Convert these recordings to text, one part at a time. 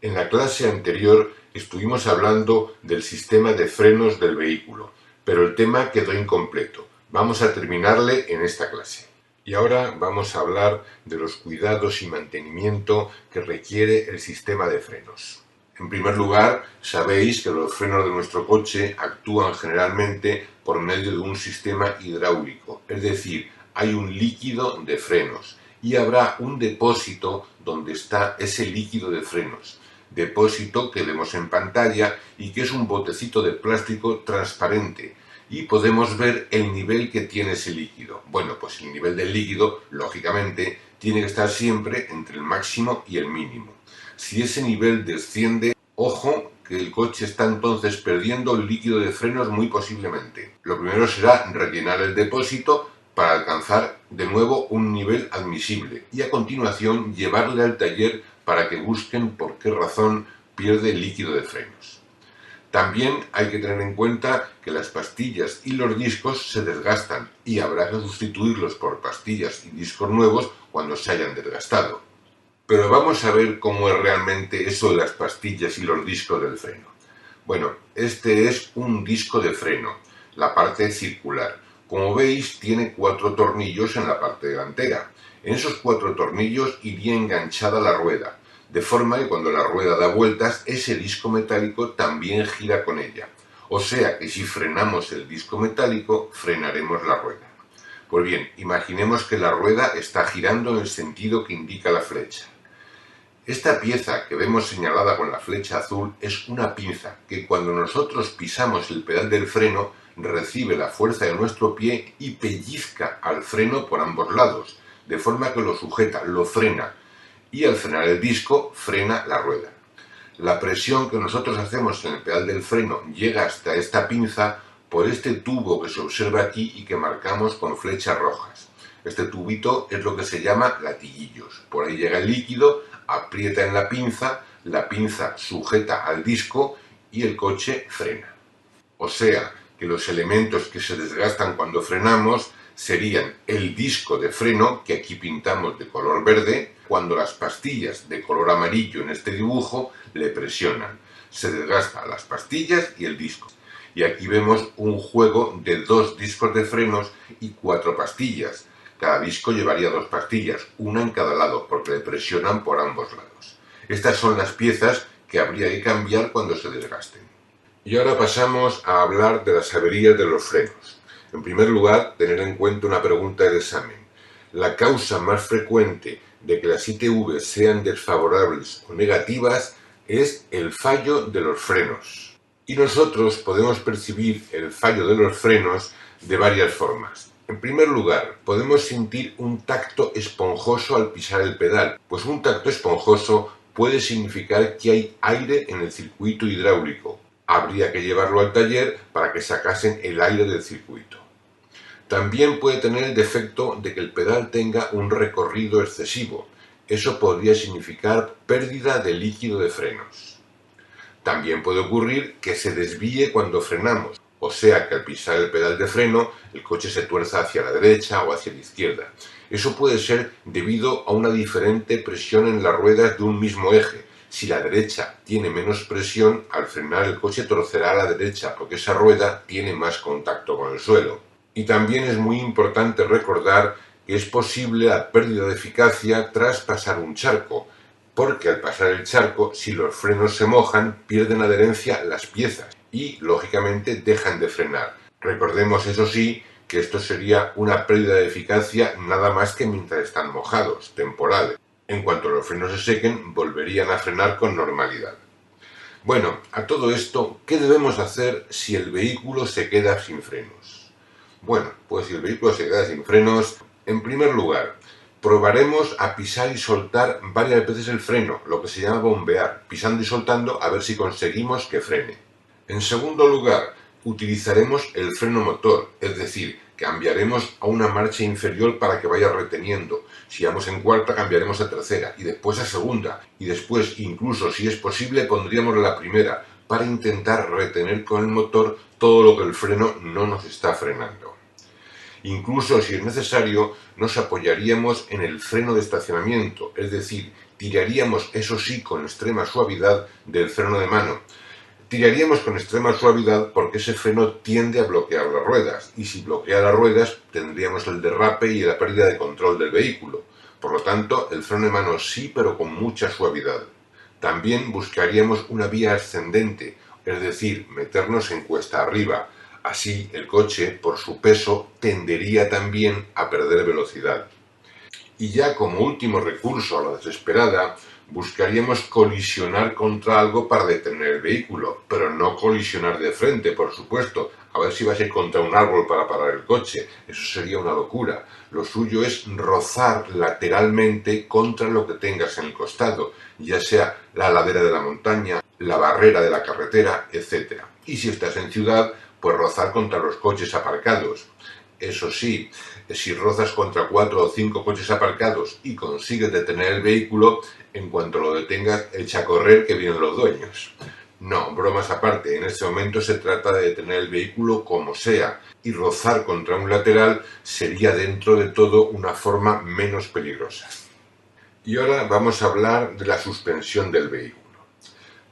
En la clase anterior estuvimos hablando del sistema de frenos del vehículo, pero el tema quedó incompleto. Vamos a terminarle en esta clase. Y ahora vamos a hablar de los cuidados y mantenimiento que requiere el sistema de frenos. En primer lugar, sabéis que los frenos de nuestro coche actúan generalmente por medio de un sistema hidráulico, es decir, hay un líquido de frenos y habrá un depósito donde está ese líquido de frenos. Depósito que vemos en pantalla y que es un botecito de plástico transparente y podemos ver el nivel que tiene ese líquido. Bueno, pues el nivel del líquido, lógicamente, tiene que estar siempre entre el máximo y el mínimo. Si ese nivel desciende, ojo, que el coche está entonces perdiendo el líquido de frenos muy posiblemente. Lo primero será rellenar el depósito para alcanzar de nuevo un nivel admisible y a continuación llevarle al taller para que busquen por qué razón pierde el líquido de frenos. También hay que tener en cuenta que las pastillas y los discos se desgastan y habrá que sustituirlos por pastillas y discos nuevos cuando se hayan desgastado. Pero vamos a ver cómo es realmente eso de las pastillas y los discos del freno. Bueno, este es un disco de freno, la parte circular. Como veis, tiene 4 tornillos en la parte delantera. En esos 4 tornillos iría enganchada la rueda, de forma que cuando la rueda da vueltas, ese disco metálico también gira con ella. O sea que si frenamos el disco metálico, frenaremos la rueda. Pues bien, imaginemos que la rueda está girando en el sentido que indica la flecha. Esta pieza que vemos señalada con la flecha azul es una pinza que cuando nosotros pisamos el pedal del freno recibe la fuerza de nuestro pie y pellizca al freno por ambos lados, de forma que lo sujeta, lo frena y al frenar el disco frena la rueda. La presión que nosotros hacemos en el pedal del freno llega hasta esta pinza por este tubo que se observa aquí y que marcamos con flechas rojas. Este tubito es lo que se llama latiguillos. Por ahí llega el líquido, aprieta en la pinza sujeta al disco y el coche frena. O sea que los elementos que se desgastan cuando frenamos serían el disco de freno, que aquí pintamos de color verde, cuando las pastillas de color amarillo en este dibujo le presionan. Se desgastan las pastillas y el disco. Y aquí vemos un juego de 2 discos de frenos y 4 pastillas. Cada disco llevaría 2 pastillas, una en cada lado, porque le presionan por ambos lados. Estas son las piezas que habría que cambiar cuando se desgasten. Y ahora pasamos a hablar de las averías de los frenos. En primer lugar, tener en cuenta una pregunta del examen. La causa más frecuente de que las ITV sean desfavorables o negativas es el fallo de los frenos. Y nosotros podemos percibir el fallo de los frenos de varias formas. En primer lugar, podemos sentir un tacto esponjoso al pisar el pedal, pues un tacto esponjoso puede significar que hay aire en el circuito hidráulico. Habría que llevarlo al taller para que sacasen el aire del circuito. También puede tener el defecto de que el pedal tenga un recorrido excesivo. Eso podría significar pérdida de líquido de frenos. También puede ocurrir que se desvíe cuando frenamos, o sea que al pisar el pedal de freno el coche se tuerza hacia la derecha o hacia la izquierda. Eso puede ser debido a una diferente presión en las ruedas de un mismo eje. Si la derecha tiene menos presión, al frenar el coche torcerá a la derecha porque esa rueda tiene más contacto con el suelo. Y también es muy importante recordar que es posible la pérdida de eficacia tras pasar un charco, porque al pasar el charco, si los frenos se mojan, pierden adherencia las piezas y, lógicamente, dejan de frenar. Recordemos, eso sí, que esto sería una pérdida de eficacia nada más que mientras están mojados, temporal. En cuanto los frenos se sequen, volverían a frenar con normalidad. Bueno, a todo esto, ¿qué debemos hacer si el vehículo se queda sin frenos? Bueno, pues si el vehículo se queda sin frenos, en primer lugar, probaremos a pisar y soltar varias veces el freno, lo que se llama bombear, pisando y soltando a ver si conseguimos que frene. En segundo lugar, utilizaremos el freno motor, es decir, cambiaremos a una marcha inferior para que vaya reteniendo. Si vamos en cuarta, cambiaremos a tercera y después a segunda. Y después, incluso si es posible, pondríamos la primera para intentar retener con el motor todo lo que el freno no nos está frenando. Incluso, si es necesario, nos apoyaríamos en el freno de estacionamiento, es decir, tiraríamos, eso sí, con extrema suavidad del freno de mano. Tiraríamos con extrema suavidad porque ese freno tiende a bloquear las ruedas, y si bloquea las ruedas tendríamos el derrape y la pérdida de control del vehículo. Por lo tanto, el freno de mano sí, pero con mucha suavidad. También buscaríamos una vía ascendente, es decir, meternos en cuesta arriba. Así el coche, por su peso, tendería también a perder velocidad. Y ya como último recurso a la desesperada, buscaríamos colisionar contra algo para detener el vehículo, pero no colisionar de frente, por supuesto. A ver si vas a ir contra un árbol para parar el coche. Eso sería una locura. Lo suyo es rozar lateralmente contra lo que tengas en el costado, ya sea la ladera de la montaña, la barrera de la carretera, etc. Y si estás en ciudad, pues rozar contra los coches aparcados. Eso sí, si rozas contra 4 o 5 coches aparcados y consigues detener el vehículo, en cuanto lo detengas, echa a correr que vienen los dueños. No, bromas aparte, en este momento se trata de detener el vehículo como sea, y rozar contra un lateral sería dentro de todo una forma menos peligrosa. Y ahora vamos a hablar de la suspensión del vehículo.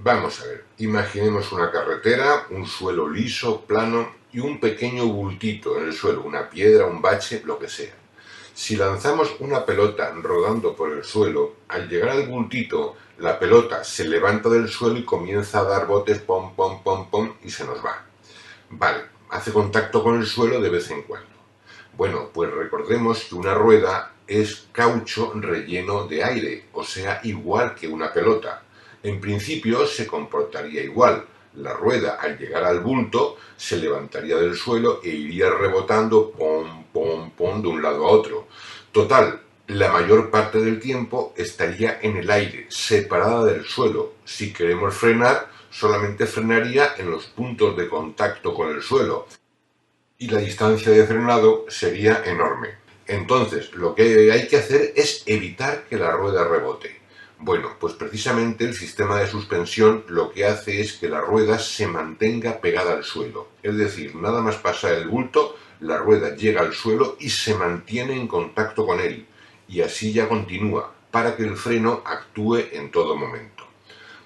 Vamos a ver, imaginemos una carretera, un suelo liso, plano y un pequeño bultito en el suelo, una piedra, un bache, lo que sea. Si lanzamos una pelota rodando por el suelo, al llegar al bultito, la pelota se levanta del suelo y comienza a dar botes, pom, pom, pom, pom, y se nos va. Vale, hace contacto con el suelo de vez en cuando. Bueno, pues recordemos que una rueda es caucho relleno de aire, o sea, igual que una pelota. En principio se comportaría igual. La rueda, al llegar al bulto, se levantaría del suelo e iría rebotando pom, pom, pom de un lado a otro. Total, la mayor parte del tiempo estaría en el aire, separada del suelo. Si queremos frenar, solamente frenaría en los puntos de contacto con el suelo, y la distancia de frenado sería enorme. Entonces, lo que hay que hacer es evitar que la rueda rebote. Bueno, pues precisamente el sistema de suspensión lo que hace es que la rueda se mantenga pegada al suelo. Es decir, nada más pasar el bulto, la rueda llega al suelo y se mantiene en contacto con él. Y así ya continúa, para que el freno actúe en todo momento.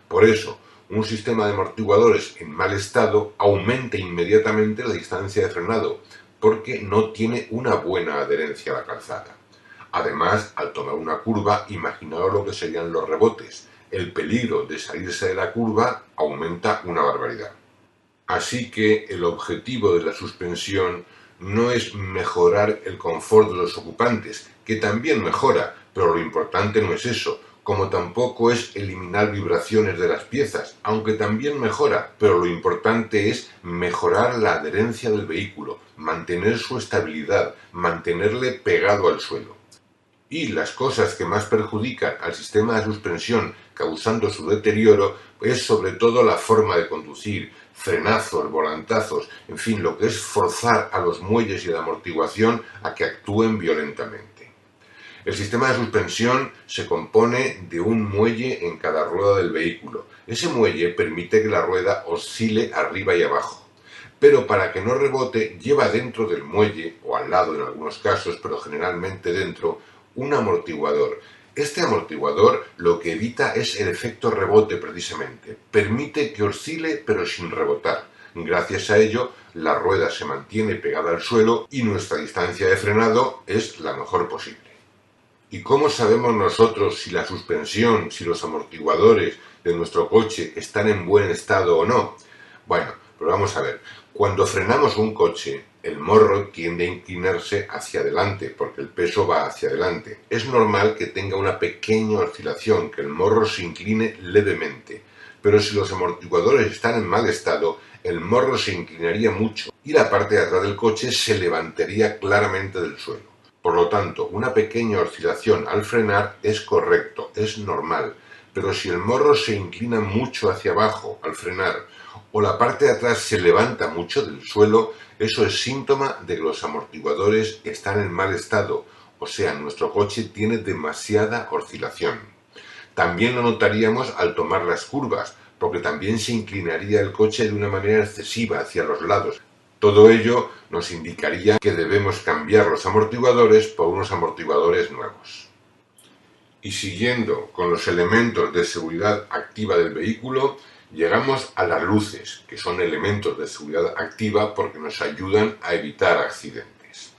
Por eso, un sistema de amortiguadores en mal estado aumenta inmediatamente la distancia de frenado, porque no tiene una buena adherencia a la calzada. Además, al tomar una curva, imaginaos lo que serían los rebotes. El peligro de salirse de la curva aumenta una barbaridad. Así que el objetivo de la suspensión no es mejorar el confort de los ocupantes, que también mejora, pero lo importante no es eso, como tampoco es eliminar vibraciones de las piezas, aunque también mejora, pero lo importante es mejorar la adherencia del vehículo, mantener su estabilidad, mantenerle pegado al suelo. Y las cosas que más perjudican al sistema de suspensión, causando su deterioro, es sobre todo la forma de conducir, frenazos, volantazos, en fin, lo que es forzar a los muelles y la amortiguación a que actúen violentamente. El sistema de suspensión se compone de un muelle en cada rueda del vehículo. Ese muelle permite que la rueda oscile arriba y abajo. Pero para que no rebote, lleva dentro del muelle, o al lado en algunos casos, pero generalmente dentro, un amortiguador. Este amortiguador lo que evita es el efecto rebote precisamente. Permite que oscile pero sin rebotar. Gracias a ello, la rueda se mantiene pegada al suelo y nuestra distancia de frenado es la mejor posible. ¿Y cómo sabemos nosotros si la suspensión, si los amortiguadores de nuestro coche están en buen estado o no? Bueno, pero vamos a ver. Cuando frenamos un coche, el morro tiende a inclinarse hacia adelante, porque el peso va hacia adelante. Es normal que tenga una pequeña oscilación, que el morro se incline levemente. Pero si los amortiguadores están en mal estado, el morro se inclinaría mucho y la parte de atrás del coche se levantaría claramente del suelo. Por lo tanto, una pequeña oscilación al frenar es correcto, es normal, pero si el morro se inclina mucho hacia abajo al frenar o la parte de atrás se levanta mucho del suelo, eso es síntoma de que los amortiguadores están en mal estado, o sea, nuestro coche tiene demasiada oscilación. También lo notaríamos al tomar las curvas, porque también se inclinaría el coche de una manera excesiva hacia los lados. Todo ello nos indicaría que debemos cambiar los amortiguadores por unos amortiguadores nuevos. Y siguiendo con los elementos de seguridad activa del vehículo, llegamos a las luces, que son elementos de seguridad activa porque nos ayudan a evitar accidentes.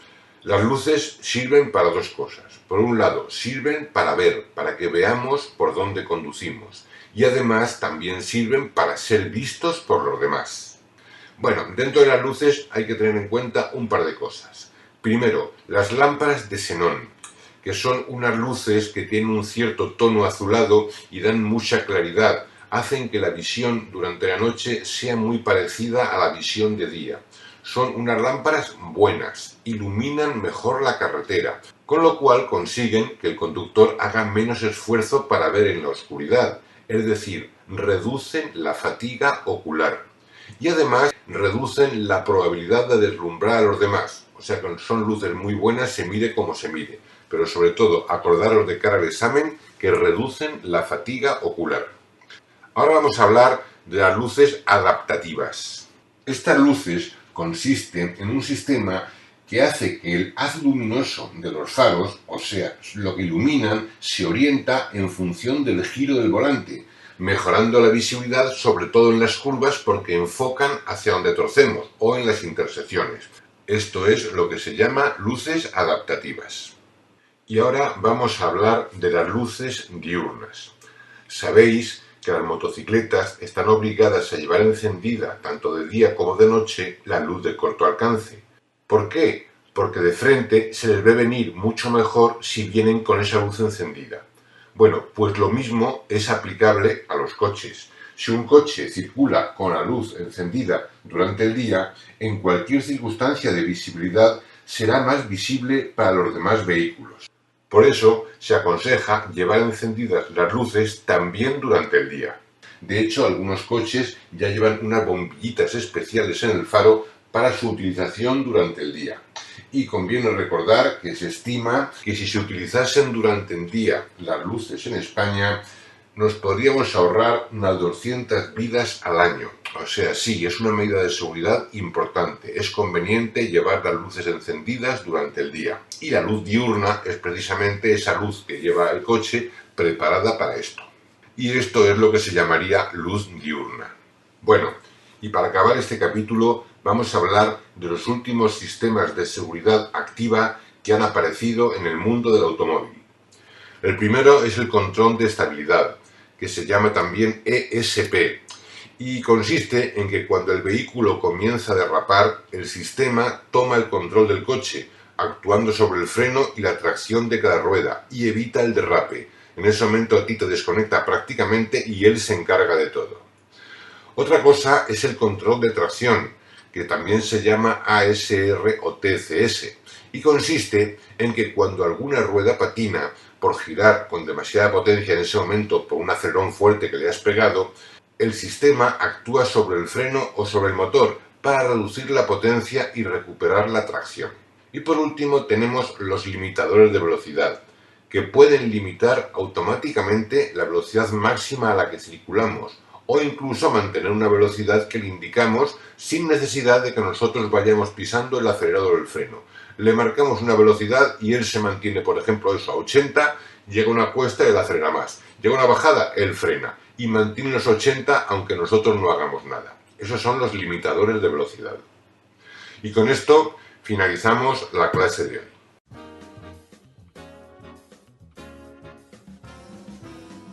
Las luces sirven para dos cosas. Por un lado, sirven para ver, para que veamos por dónde conducimos. Y además también sirven para ser vistos por los demás. Bueno, dentro de las luces hay que tener en cuenta un par de cosas. Primero, las lámparas de xenón, que son unas luces que tienen un cierto tono azulado y dan mucha claridad. Hacen que la visión durante la noche sea muy parecida a la visión de día. Son unas lámparas buenas, iluminan mejor la carretera, con lo cual consiguen que el conductor haga menos esfuerzo para ver en la oscuridad, es decir, reducen la fatiga ocular. Y además reducen la probabilidad de deslumbrar a los demás. O sea que son luces muy buenas, se mire como se mire. Pero sobre todo, acordaros de cara al examen que reducen la fatiga ocular. Ahora vamos a hablar de las luces adaptativas. Estas luces consisten en un sistema que hace que el haz luminoso de los faros, o sea, lo que iluminan, se orienta en función del giro del volante, mejorando la visibilidad sobre todo en las curvas porque enfocan hacia donde torcemos o en las intersecciones. Esto es lo que se llama luces adaptativas. Y ahora vamos a hablar de las luces diurnas. Sabéis que las motocicletas están obligadas a llevar encendida, tanto de día como de noche, la luz de corto alcance. ¿Por qué? Porque de frente se les ve venir mucho mejor si vienen con esa luz encendida. Bueno, pues lo mismo es aplicable a los coches. Si un coche circula con la luz encendida durante el día, en cualquier circunstancia de visibilidad será más visible para los demás vehículos. Por eso se aconseja llevar encendidas las luces también durante el día. De hecho, algunos coches ya llevan unas bombillitas especiales en el faro para su utilización durante el día. Y conviene recordar que se estima que si se utilizasen durante el día las luces en España, nos podríamos ahorrar unas 200 vidas al año. O sea, sí, es una medida de seguridad importante. Es conveniente llevar las luces encendidas durante el día. Y la luz diurna es precisamente esa luz que lleva el coche preparada para esto. Y esto es lo que se llamaría luz diurna. Bueno, y para acabar este capítulo vamos a hablar de los últimos sistemas de seguridad activa que han aparecido en el mundo del automóvil. El primero es el control de estabilidad, que se llama también ESP, y consiste en que cuando el vehículo comienza a derrapar, el sistema toma el control del coche, actuando sobre el freno y la tracción de cada rueda, y evita el derrape. En ese momento a ti te desconecta prácticamente y él se encarga de todo. Otra cosa es el control de tracción, que también se llama ASR o TCS, y consiste en que cuando alguna rueda patina por girar con demasiada potencia en ese momento por un acelerón fuerte que le has pegado, el sistema actúa sobre el freno o sobre el motor para reducir la potencia y recuperar la tracción. Y por último tenemos los limitadores de velocidad, que pueden limitar automáticamente la velocidad máxima a la que circulamos, o incluso mantener una velocidad que le indicamos sin necesidad de que nosotros vayamos pisando el acelerador o el freno. Le marcamos una velocidad y él se mantiene, por ejemplo, eso a 80, llega una cuesta y él acelera más. Llega una bajada, él frena y mantiene los 80 aunque nosotros no hagamos nada. Esos son los limitadores de velocidad. Y con esto finalizamos la clase de hoy.